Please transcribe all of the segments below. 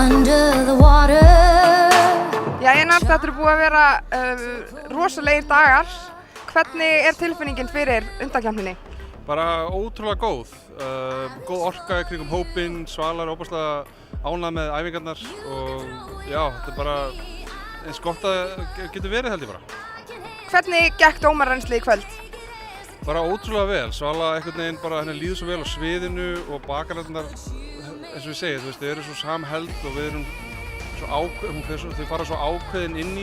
under the water. Einar, þetta eru búið að vera rosalegir dagar. Hvernig er tilfinningin fyrir undankeppninni? Bara ótrúlega góð. Góð orka í kringum hópinn, Svala er óbærslega ánægð með æfingarnar og já, þetta er bara eins gott að getur verið held ég bara. Hvernig gekk dómarareynsli í kvöld? Bara ótrúlega vel. Svala einhvern veginn bara henni líður svo vel á sviðinu og bakararnar, eins og ég segi, þau eru svo samheld og við erum svo ákveðin, þau fara svo ákveðin inn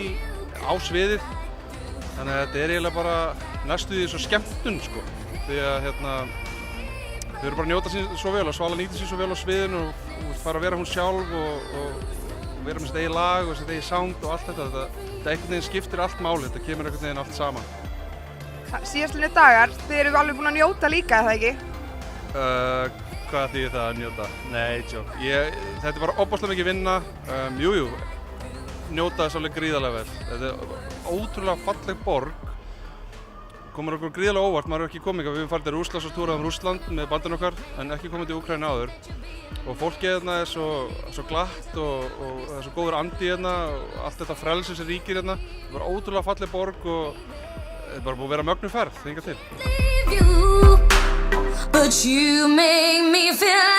á sviðið. Þannig að þetta er eiginlega bara næstu því svo skemmtun sko. Því að þau eru bara að njóta sín svo vel og Svala nýtir sín svo vel á sviðinu og fara að vera hún sjálf og vera með sitt eigið lag og sitt eigið sound og allt þetta. Þetta einhvern veginn skiptir allt máli, þetta kemur einhvern veginn allt saman. Síðastliðnu dagar, þið eru alveg búin að njóta líka, eða ekki? Hvað þýðir það að njóta? Nei, tjók. Þetta er bara ofboðslega mikið vinna. Jú, njóta þess alveg gríðarlega vel. Þetta er ótrúlega falleg borg. Komur okkur gríðarlega óvart, maður hefur ekki komið hingað. Við höfum farið til Rússlands og túrað Rússland með bandinu okkar, en ekki komið til Úkraínu áður. Og fólkið hérna er svo glatt og það er svo góður andi hérna og allt þetta frelsi sem ríkir hérna. Það er bara ótrúlega falleg borg og þetta er bara búið að vera mögnuð ferð hingað til. But you make me feel